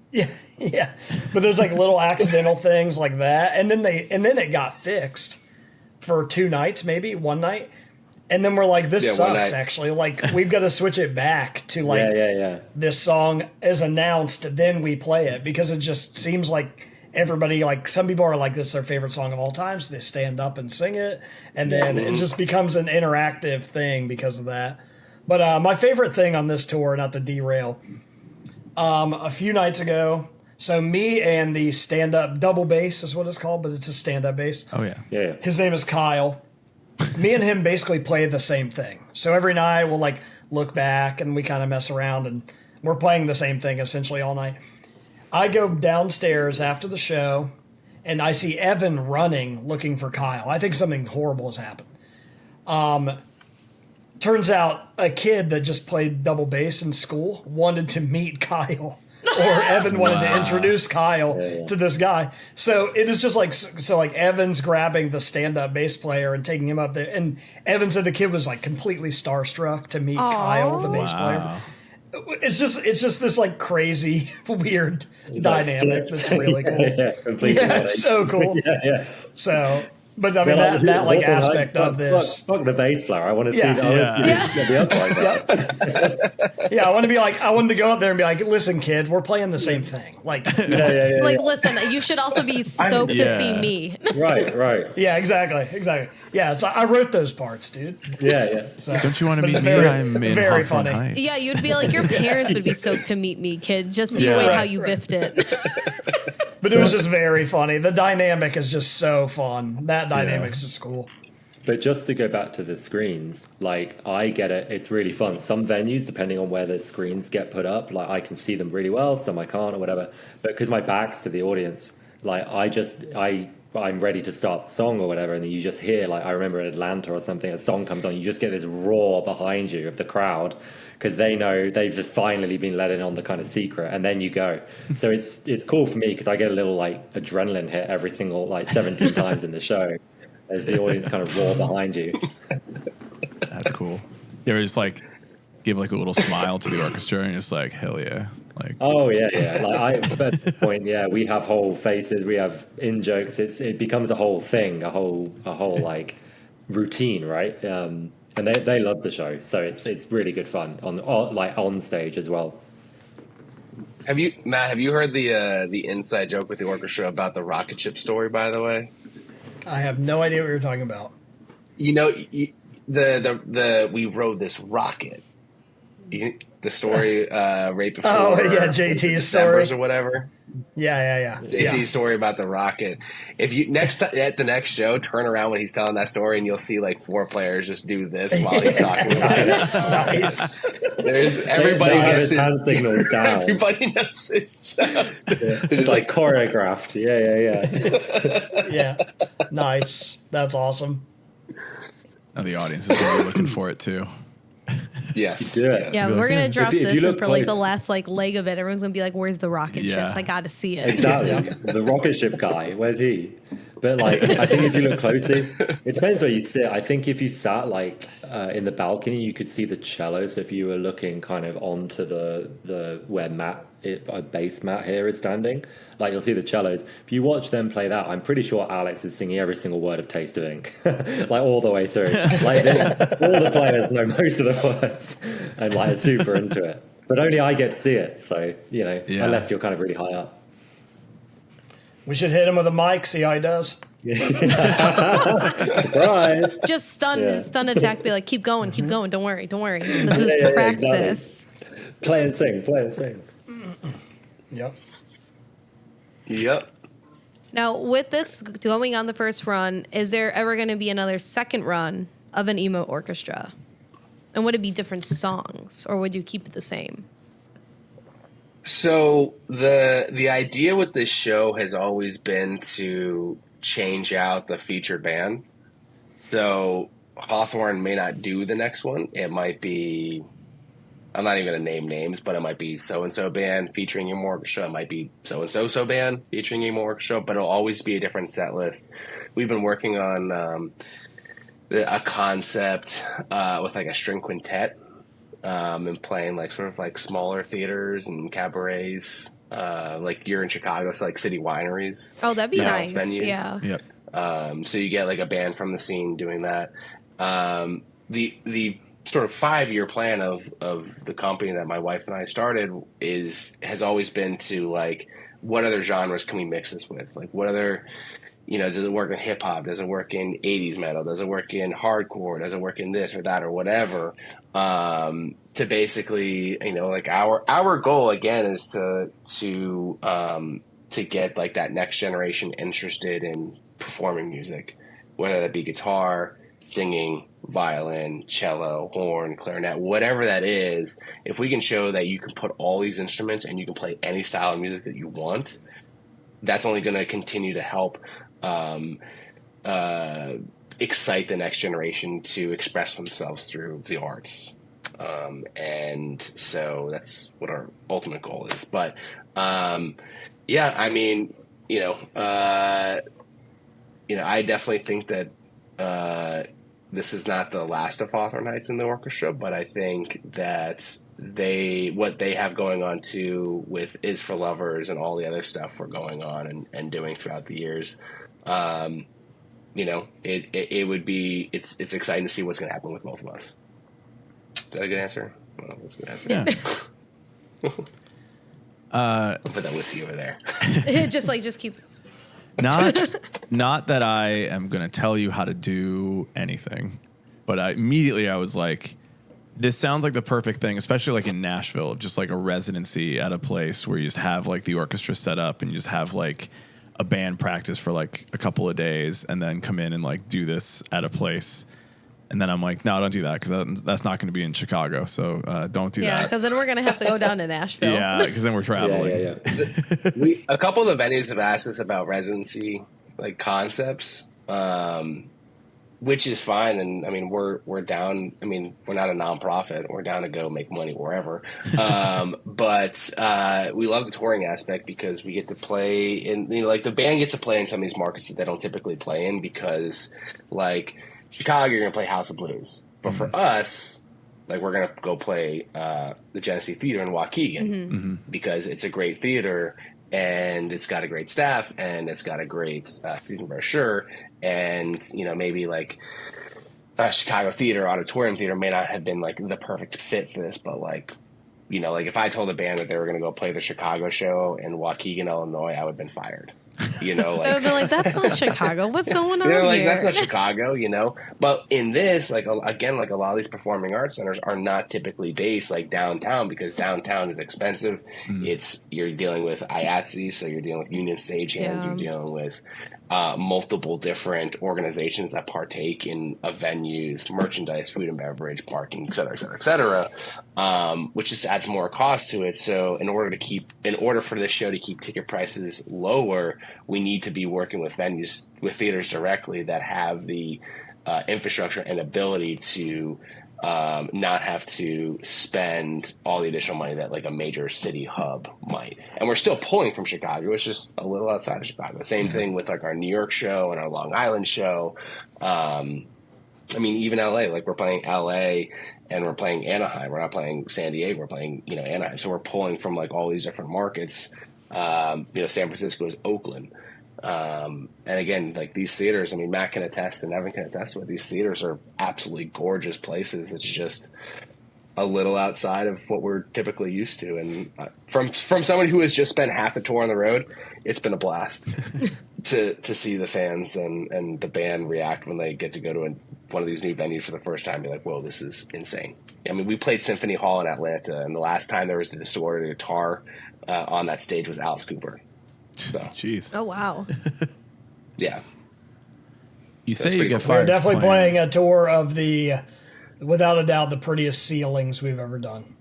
Yeah, but there's like little accidental things like that, and then it got fixed for 2 nights, maybe 1 night, and then we're like, this sucks. Actually, like we've got to switch it back to like this song is announced, then we play it because it just seems like everybody, like some people are like this is their favorite song of all time, so they stand up and sing it, and then it just becomes an interactive thing because of that. But my favorite thing on this tour, not to derail. A few nights ago, so me and the stand-up double bass is what it's called, but it's a stand-up bass. Oh, yeah. Yeah. His name is Kyle. Me and him basically play the same thing. So every night we'll like look back and we kind of mess around and we're playing the same thing essentially all night. I go downstairs after the show and I see Evan running looking for Kyle. I think something horrible has happened. Turns out a kid that just played double bass in school wanted to meet Kyle, or Evan wanted to introduce Kyle to this guy. So it is just like, so like Evan's grabbing the stand-up bass player and taking him up there. And Evan said the kid was like completely starstruck to meet Kyle, the bass player. It's just this like crazy, weird dynamic that's really cool. It's so cool. So... But I mean that like aspect of this. Fuck the bass player. I want to see. I want to see the other like that. I want to be like, I wanted to go up there and be like, listen, kid, we're playing the same thing. Like, like, listen, you should also be stoked to see me. Right. Yeah, exactly. Yeah, so I wrote those parts, dude. Yeah. So, don't you want to meet me? Very, I'm in very Hawthorne funny. Heights. Yeah, you'd be like, your parents would be stoked to meet me, kid. Just you wait how you biffed it. But it was just very funny. The dynamic is just so fun. That dynamic is just cool. But just to go back to the screens, like I get it, it's really fun. Some venues, depending on where the screens get put up, like I can see them really well, some I can't or whatever. But because my back's to the audience, like I'm ready to start the song or whatever, and then you just hear, like I remember in Atlanta or something, a song comes on, you just get this roar behind you of the crowd because they know they've just finally been let in on the kind of secret, and then you go. So it's cool for me because I get a little like adrenaline hit every single like 17 times in the show as the audience kind of roar behind you. That's cool. They were just like give like a little smile to the orchestra and it's like hell yeah. Like, oh yeah. Like at this point, we have whole faces, we have in jokes. It becomes a whole thing, a whole like routine, right? And they love the show, so it's really good fun on stage as well. Have you heard the inside joke with the orchestra about the rocket ship story? By the way, I have no idea what you're talking about. You know, we rode this rocket. the story right before. Oh yeah, JT's story or whatever. Yeah. JT's story about the rocket. If you at the next show, turn around when he's telling that story, and you'll see like 4 players just do this while he's talking about it. Nice. There's everybody gets his hand signals down. Everybody knows his job. It's like choreographed. Yeah. Yeah. Nice. That's awesome. Now the audience is going to be looking for it too. Yes. Do it. Yes. Yeah, You're we're like, gonna yeah. drop If you this, look and for like the close- last like leg of it, everyone's gonna be like, "Where's the rocket Yeah. ships? I got to see it." Exactly. The rocket ship guy, where's he? But like, I think if you look closely, it depends where you sit. I think if you sat like in the balcony, you could see the cello. So if you were looking kind of onto the where bass Matt here is standing, like you'll see the cellos. If you watch them play that, I'm pretty sure Alex is singing every single word of Taste of Ink, like all the way through. Like all the players know most of the words and like are super into it. But only I get to see it. So Yeah. unless you're kind of really high up. We should hit him with a mic, see how he does. Surprise! Just stun attack. Be like, keep going, Don't worry. This is Yeah, practice. Play and sing. Yep. Yep. Now, with this going on the first run, is there ever going to be another second run of an Emo Orchestra? And would it be different songs, or would you keep it the same? So the idea with this show has always been to change out the featured band. So Hawthorne may not do the next one. It might be, I'm not even going to name names, but it might be so-and-so band featuring Emo Orchestra. It might be so-and-so band featuring Emo Orchestra, but it'll always be a different set list. We've been working on a concept with like a string quintet. And playing like sort of like smaller theaters and cabarets, like you're in Chicago, so like city wineries. Oh, that'd be nice. Venues. Yeah. Yep. So you get like a band from the scene doing that. The sort of 5-year plan of the company that my wife and I started has always been to like, what other genres can we mix this with? Like what other, does it work in hip hop? Does it work in 80s metal? Does it work in hardcore? Does it work in this or that or whatever? To basically, like our goal again is to get like that next generation interested in performing music, whether that be guitar, singing, violin, cello, horn, clarinet, whatever that is. If we can show that you can put all these instruments and you can play any style of music that you want, that's only going to continue to help excite the next generation to express themselves through the arts. And so that's what our ultimate goal is. But, yeah, I mean, I definitely think that this is not the last of Hawthorne Heights in the orchestra, but I think that what they have going on too with Is for Lovers and all the other stuff we're going on and doing throughout the years, it would be, it's exciting to see what's going to happen with both of us. Is that a good answer? Well, that's a good answer. Yeah. I'll put that whiskey over there. just keep. Not that I am going to tell you how to do anything, but immediately I was like, this sounds like the perfect thing, especially like in Nashville, just like a residency at a place where you just have like the orchestra set up and you just have like a band practice for like a couple of days and then come in and like do this at a place. And then I'm like, no, don't do that because that's not going to be in Chicago. So don't do Yeah, that. because then we're going to have to go down to Nashville. Yeah, because then we're traveling. Yeah. A couple of the venues have asked us about residency like concepts, which is fine. And I mean, we're down. I mean, we're not a nonprofit. We're down to go make money wherever. But we love the touring aspect because we get to play in, like the band gets to play in some of these markets that they don't typically play in because like Chicago, you're going to play House of Blues. But for us, like we're going to go play the Genesee Theater in Waukegan because it's a great theater and it's got a great staff and it's got a great season brochure. And, maybe like Chicago Theater, Auditorium Theater may not have been like the perfect fit for this, but like, like if I told the band that they were going to go play the Chicago show in Waukegan, Illinois, I would have been fired. You know, I would be like, that's not Chicago. What's going on like here? that's not Chicago, you know. But in this, like again, like a lot of these performing arts centers are not typically based like downtown because downtown is expensive. You're dealing with IATSE, so you're dealing with union stagehands. Yeah. You're dealing with multiple different organizations that partake in venues, merchandise, food and beverage, parking, et cetera, et cetera, et cetera, which just adds more cost to it. So in order for this show to keep ticket prices lower, we need to be working with venues, with theaters directly that have the infrastructure and ability to not have to spend all the additional money that like a major city hub might. And we're still pulling from Chicago. It's just a little outside of Chicago. Same thing with like our New York show and our Long Island show. I mean, even LA, like we're playing LA and we're playing Anaheim. We're not playing San Diego. We're playing, Anaheim. So we're pulling from like all these different markets. San Francisco is Oakland. And again, like these theaters, I mean, Matt can attest and Evan can attest with, these theaters are absolutely gorgeous places. It's just a little outside of what we're typically used to. And from someone who has just spent half the tour on the road, it's been a blast to see the fans and the band react when they get to go to one of these new venues for the first time. Be like, whoa, this is insane. I mean, we played Symphony Hall in Atlanta, and the last time there was a distorted guitar on that stage was Alice Cooper. So, Jeez. Oh, wow. yeah. You That's say you pretty get cool. fired. We're definitely for playing a tour of the, without a doubt, the prettiest ceilings we've ever done.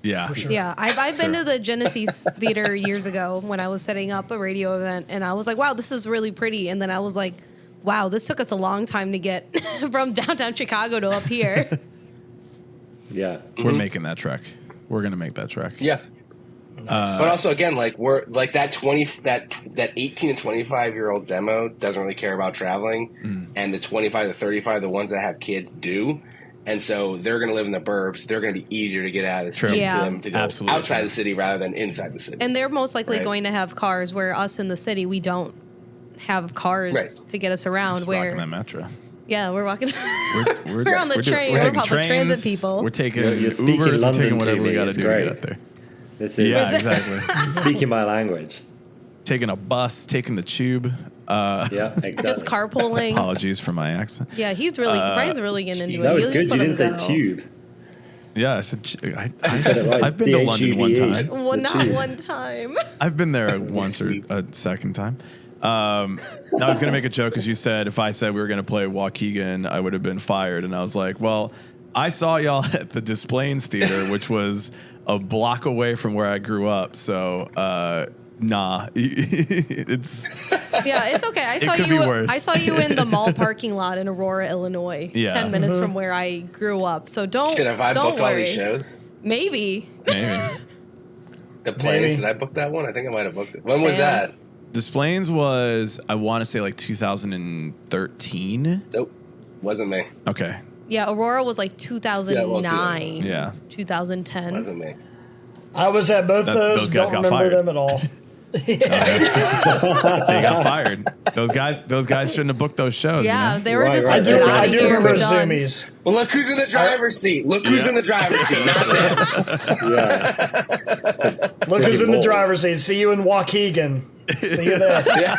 Yeah. For sure. Yeah, I've been to the Genesee Theater years ago when I was setting up a radio event, and I was like, wow, this is really pretty. And then I was like, wow, this took us a long time to get from downtown Chicago to up here. Yeah. We're making that trek. We're going to make that trek. Yeah. But also, again, like we're like that 18 to 25-year-old demo doesn't really care about traveling, and the 25 to 35, the ones that have kids do, and so they're going to live in the burbs. They're going to be easier to get out of the city Yeah. to them to go Absolutely outside true. the city rather than inside the city. And they're most likely Right. going to have cars, where us in the city, we don't have cars Right. to get us around. Rocking that Where, metro. yeah, we're walking. We're We're on the train. We're taking public transit trains, people. We're taking You're speaking Ubers. We're London taking to whatever we me. got to It's do to great. get out there. This is Yeah, exactly. speaking my language. Taking a bus, taking the tube. Yeah, exactly. Just carpooling. Apologies for my accent. Yeah, he's really Brian's really getting into That it. was You good. just You let him didn't say go. tube. Yeah, I said said it right. I've been to London one C-H-U-B-E. time. Well, not tube. one time. I've been there once or a second time. I was going to make a joke because you said if I said we were going to play Waukegan, I would have been fired. And I was like, well, I saw y'all at the Des Plaines Theater, which was a block away from where I grew up. So, nah, it's Yeah, it's okay. I saw could you. be worse. I saw you in the mall parking lot in Aurora, Illinois. Yeah. 10 minutes from where I grew up. So don't. Shit, have I don't booked worry. all these shows? Maybe. maybe. The Plains, Maybe. did I book that one? I think I might have booked it. When was Damn. that? Des Plaines was, I want to say like 2013. Nope. Wasn't me. Okay. Yeah, Aurora was like 2009. Yeah. 2010. Wasn't me. I was at both Those those. guys Don't got remember fired. them at all. They got fired. Those guys shouldn't have booked those shows. Yeah, you know? they were Right, just right. like, I do, get out I of do here. remember We're done. Zoomies. Well, look who's in the driver's seat. Look who's in the driver's seat, not them. Yeah. Look who's in the bold. driver's seat. See you in Waukegan. See you there. Yeah.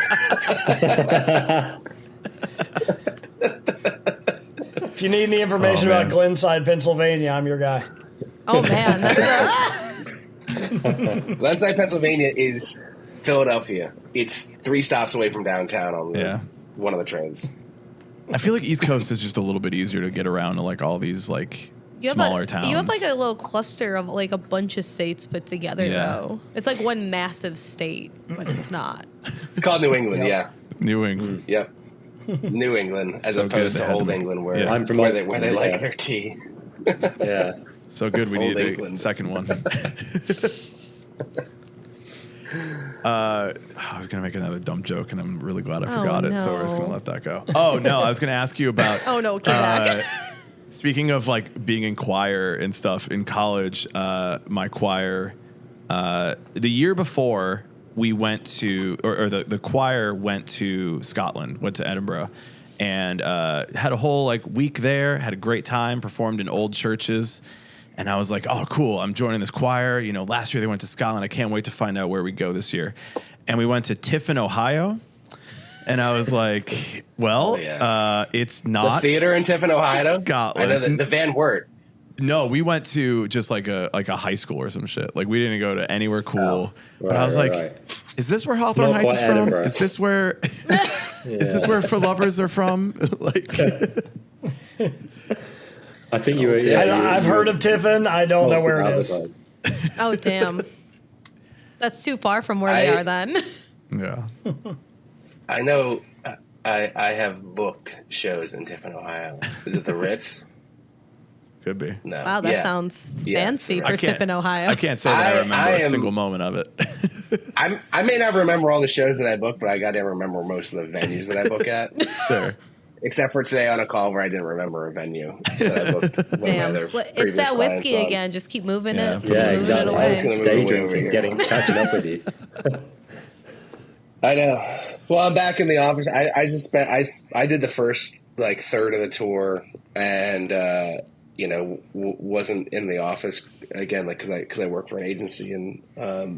If you need any information Oh, about man. Glenside, Pennsylvania, I'm your guy. Oh, man. That's Glenside, Pennsylvania is Philadelphia. It's 3 stops away from downtown on Yeah. one of the trains. I feel like East Coast is just a little bit easier to get around to like all these like smaller towns. You have like a little cluster of like a bunch of states put together, Yeah. though. It's like one massive state, but it's not. It's called New England, Yep. New England. yeah. Yep. New England, as So good opposed they to had to Old make- England, where, Yeah. I'm from where Old they England, like yeah. their tea. Yeah. So good we Old need a England. second one. I was gonna make another dumb joke, and I'm really glad I forgot it. So we're just no. gonna let that go. Oh no, I was gonna ask you about. Oh, no, come back. Speaking of like being in choir and stuff in college, my choir, the year before we went to, or the choir went to Scotland, went to Edinburgh, and had a whole like week there. Had a great time. Performed in old churches. And I was like, oh, cool, I'm joining this choir. You know, last year they went to Scotland. I can't wait to find out where we go this year. and we went to Tiffin, Ohio. And I was like, well, it's not the theater in Tiffin, Ohio. Scotland. I know the Van Wert. No, we went to just like a high school or some shit. Like we didn't go to anywhere cool. But I was like, is this where Hawthorne Not Heights quite is from? Edinburgh. Is this where is this where For Lovers are from? Like I think you were. I've heard of Tiffin. I don't know where it is. Oh, damn. That's too far from where they are then. Yeah. I know. I have booked shows in Tiffin, Ohio. Is it the Ritz? Could be. No. Wow, that sounds fancy for Tiffin, Ohio. I can't say that I remember a single moment of it. I may not remember all the shows that I booked, but I got to remember most of the venues that I book at. Sure. Except for today on a call where I didn't remember a venue that I booked. Damn, it's that whiskey again. Just keep moving it. Yeah, Just moving it I'm away. just gonna move it away over Daydreaming, here. catching up with you. I know. Well, I'm back in the office. I did the first like third of the tour, and wasn't in the office again, like because I work for an agency, and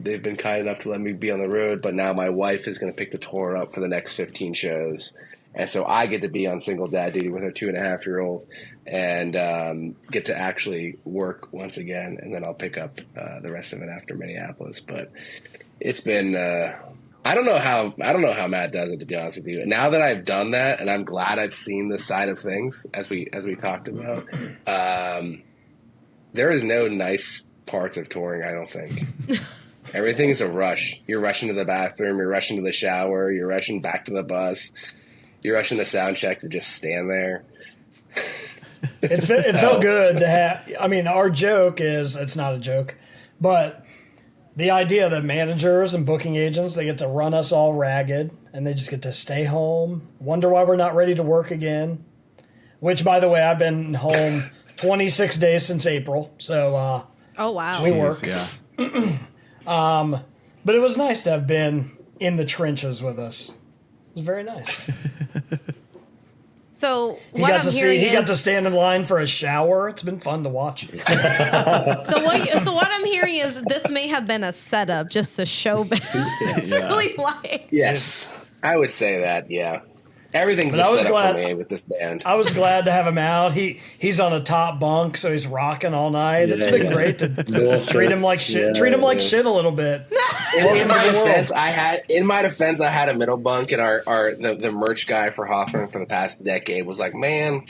they've been kind enough to let me be on the road. But now my wife is going to pick the tour up for the next 15 shows, and so I get to be on single dad duty with her 2.5-year-old, and get to actually work once again, and then I'll pick up the rest of it after Minneapolis. But it's been. I don't know how Matt does it, to be honest with you. Now that I've done that, and I'm glad I've seen this side of things, as we talked about, there is no nice parts of touring, I don't think. Everything is a rush. You're rushing to the bathroom, you're rushing to the shower, you're rushing back to the bus, you're rushing to sound check to just stand there. It felt good to have. I mean, our joke is, it's not a joke, but the idea that managers and booking agents, they get to run us all ragged and they just get to stay home, wonder why we're not ready to work again. Which, by the way, I've been home 26 days since April. So, oh, wow. We work. Yeah. But it was nice to have been in the trenches with us. It was very nice. So He what got I'm to hearing he got is to stand in line for a shower. It's been fun to watch. so what I'm hearing is this may have been a setup just to show it's really like. Yes, I would say that. Yeah, everything's But a I was setup glad- for me with this band. I was glad to have him out. He's on a top bunk, so he's rocking all night. It's been great to treat him like shit. Yeah, treat him like it is. shit a little bit. In my defense, I had a middle bunk, and the merch guy for Hawthorne for the past decade was like, man,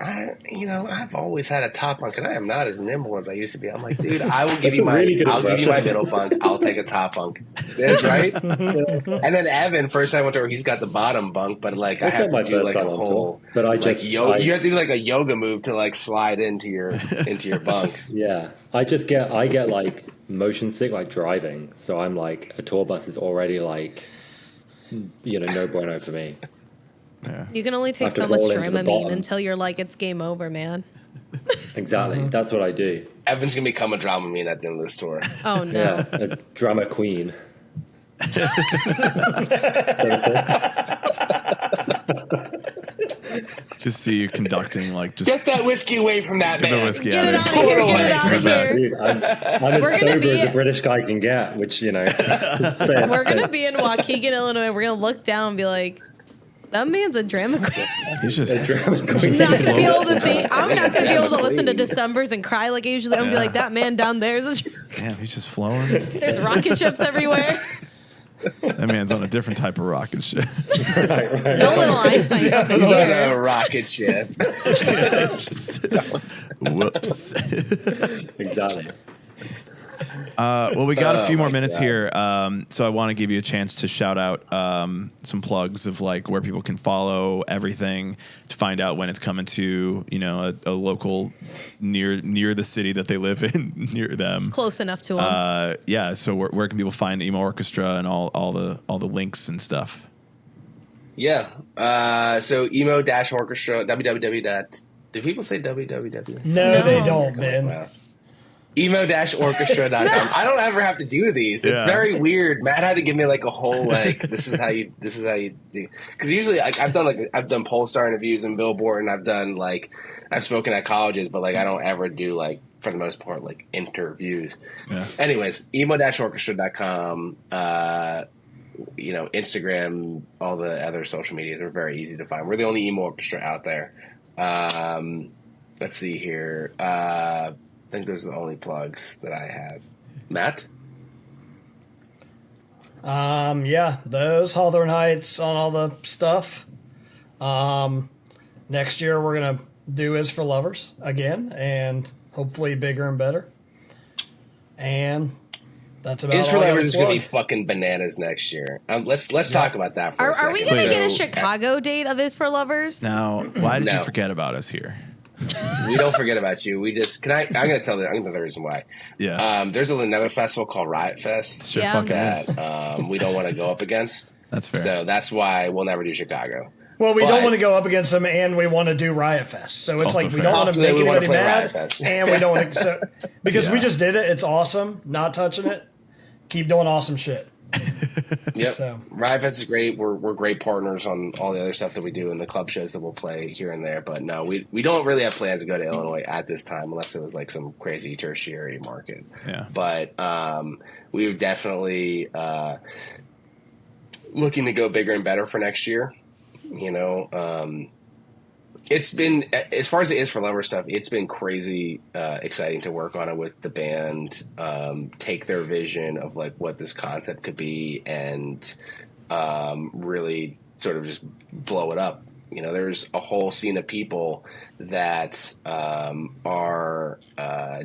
I've always had a top bunk, and I am not as nimble as I used to be. I'm like, dude, I will give you my middle bunk. I'll take a top bunk. That's right. And then Evan, first time I went to where he's got the bottom bunk, but like I have to do like a whole, but you have to do like a yoga move to like slide into your bunk. Yeah, I get like motion sick, like driving. So I'm like, a tour bus is already like, no bueno for me. Yeah. You can only I take could so much roll into the Dramamine bottom. until you're like, it's game over, man. Exactly. That's what I do. Evan's gonna become a Dramamine at the end of this tour. Oh, no. Yeah, a drama queen. Just see you conducting like just Get that whiskey away from that get man. the whiskey Get out it of out of here. here. Get it out of Back. here. Dude, I'm We're as gonna sober be- as a British guy can get, which, We're going to be in Waukegan, Illinois. We're going to look down and be like, that man's a drama queen. He's just I'm not going to be able to think. I'm not going to be able to listen to Decembers and cry like I usually. I'm going to be like, that man down there is a damn, he's just flowing. there's rocket ships everywhere. That man's on a different type of rocket ship. No little Einsteins up in He's on a here. rocket ship. Whoops. Exactly. Well, we got a few more my minutes God. here, so I want to give you a chance to shout out some plugs of like where people can follow everything to find out when it's coming to a local near the city that they live in near them. Close enough to him. Yeah. So where can people find Emo Orchestra and all the links and stuff? Yeah. So emo-orchestra, www. Do people say www? No, they No. don't, Ben. Wow. Emo-orchestra.com. I don't ever have to do these. It's Yeah. very weird. Matt had to give me like a whole like this is how you do, because usually I've done Polestar interviews and Billboard, and I've spoken at colleges, but like I don't ever do like, for the most part, like interviews. Yeah. Anyways, emo-orchestra.com. Instagram, all the other social medias are very easy to find. We're the only emo orchestra out there. Let's see here. I think those are the only plugs that I have. Matt? Yeah, those Hawthorne Heights on all the stuff. Next year we're gonna do Is for Lovers again, and hopefully bigger and better. And that's about Is for all I Lovers gotta is going to be plug. fucking bananas next year. Let's talk about that for a Are second. we gonna get a So, Chicago date of Is for Lovers? Now, why did you No. forget about us here? We don't forget about you. We just I'm going to tell the reason why. Yeah. There's another festival called Riot Fest Sure Yeah. fucking is. that we don't want to go up against. That's fair. So that's why we'll never do Chicago. Well, we But- don't want to go up against them, and we want to do Riot Fest. So it's Also like we fair. don't want to Also, make we wanna anybody play mad, Riot Fest. and we don't want to. So, because we Yeah. just did it, it's awesome. Not touching it. Keep doing awesome shit. Yep. So- Riot Fest is great. We're great partners on all the other stuff that we do and the club shows that we'll play here and there. But no, we don't really have plans to go to Illinois at this time unless it was like some crazy tertiary market. Yeah. But we would definitely looking to go bigger and better for next year. It's been, as far as it is for Lover stuff, it's been crazy exciting to work on it with the band, take their vision of like what this concept could be and really sort of just blow it up. There's a whole scene of people that are, I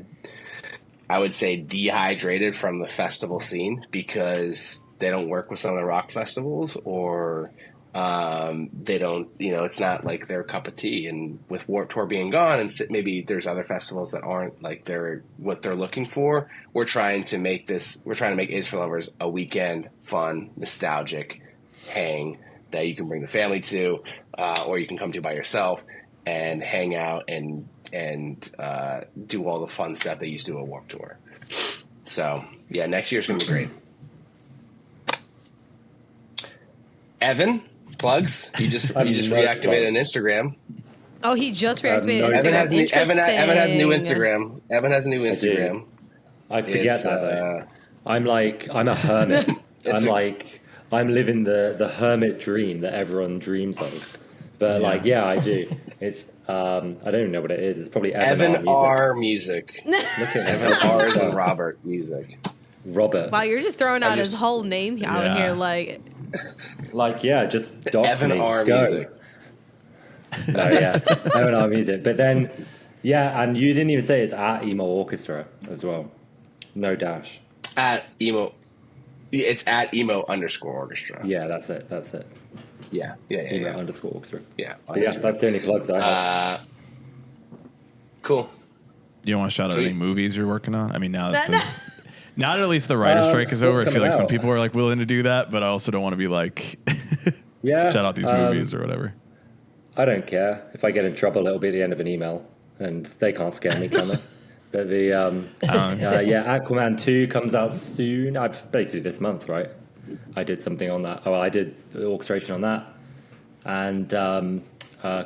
would say, dehydrated from the festival scene because they don't work with some of the rock festivals or they don't, it's not like their cup of tea. And with Warped Tour being gone and maybe there's other festivals that aren't like what they're looking for, we're trying to make Is for Lovers a weekend, fun, nostalgic hang that you can bring the family to, or you can come to by yourself and hang out and do all the fun stuff that you used to do at Warped Tour. So yeah, next year's gonna be great. Evan, plugs. You just reactivated an Instagram. Oh, he just reactivated no, Instagram. Evan has a new Interesting. Instagram. Evan has a new Instagram. I forget It's, that though. I'm a hermit. I'm living the hermit dream that everyone dreams of. But I do. It's I don't even know what it is. It's probably Evan R. Music. R. Music. Look at Evan R. is in Robert Music. Robert. Wow, you're just throwing out his whole name out Yeah. here, like. Just dox Evan me. R. Go. Music. No, yeah, Evan R. Music. But then, and you didn't even say it's at Emo Orchestra as well. No dash. At Emo. It's at Emo_Orchestra. Yeah, that's it. Yeah. Emo _ Orchestra. Yeah. But yeah, that's the only plugs I have. Cool. You don't want to shout out Sweet. any movies you're working on? I mean, now that That- now that at least the writer's strike is what's over, I feel coming like some out? people are like willing to do that, but I also don't want to be like Yeah. shout out these movies or whatever. I don't care if I get in trouble. It'll be at the end of an email, and they can't scare me, can they? But the Aquaman 2 comes out soon. Basically this month, right? I did something on that. Oh, I did the orchestration on that, and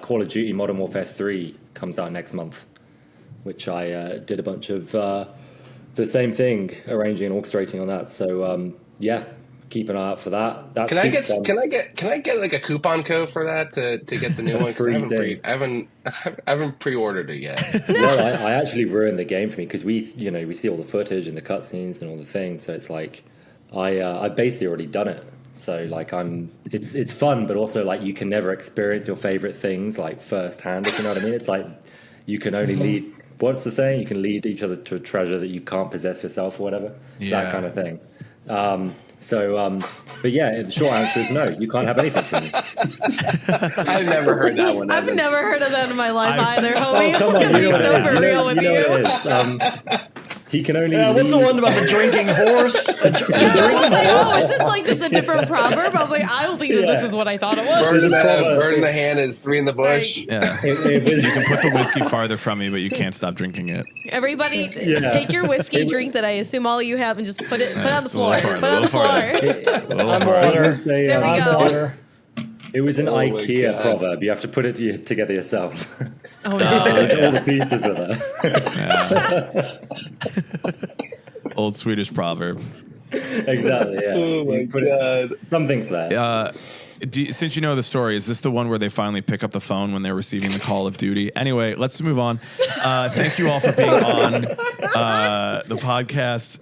Call of Duty Modern Warfare 3 comes out next month, which I did a bunch of the same thing, arranging and orchestrating on that. So keep an eye out for that. That's Can I get super fun. like a coupon code for that to get the new one? 'Cause Free I haven't pre-ordered it yet. Well, I actually ruined the game for me because we see all the footage and the cutscenes and all the things. So it's like I've basically already done it. So like it's fun, but also like you can never experience your favorite things like firsthand. If you know what I mean? It's like you can only lead. What's the saying? You can lead each other to a treasure that you can't possess yourself or whatever. Yeah. That kind of thing. But yeah, the short answer is no. You can't have anything from me. I've never heard that one. I've Evan. never heard of that in my life I've- either, homie. Oh, come I'm on, gonna you be know what it super is. real with You know you. what it is. He can only. What's the lead- one about the drinking horse? I was like, is this like just a different proverb? I was like, I don't think that this Yeah. is what I thought it Bird was. in the, proper- bird in the hand is three in the bush. Right. Yeah. You can put the whiskey farther from me, but you can't stop drinking it. Everybody, Yeah. take your whiskey drink that I assume all of you have and just put it on the It's a little floor. farther, Put it on the a little floor. A little I'm farther. water. It's a, There we I'm go. water. It was an Oh my IKEA God. proverb. You have to put it together yourself. Oh All no. the pieces with it. Yeah. Old Swedish proverb. Exactly. Yeah. Oh my You put god. something's there. Since you know the story, is this the one where they finally pick up the phone when they're receiving the call of duty? Anyway, let's move on. Thank you all for being on the podcast.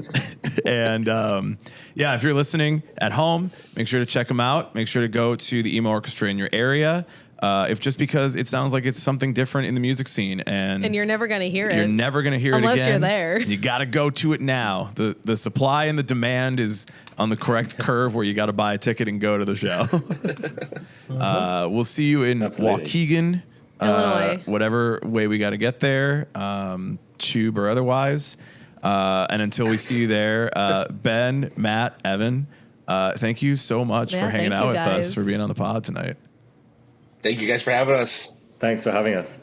And if you're listening at home, make sure to check them out. Make sure to go to the Emo Orchestra in your area. If just because it sounds like it's something different in the music scene, and you're never gonna hear it. You're never gonna hear it again. Unless you're there. You got to go to it now. The supply and the demand is on the correct curve where you got to buy a ticket and go to the show. We'll see you in Waukegan, Illinois. whatever way we got to get there, tube or otherwise. And until we see you there, Ben, Matt, Evan, thank you so much for hanging out with us, for being on the pod tonight. Thank you guys for having us. Thanks for having us.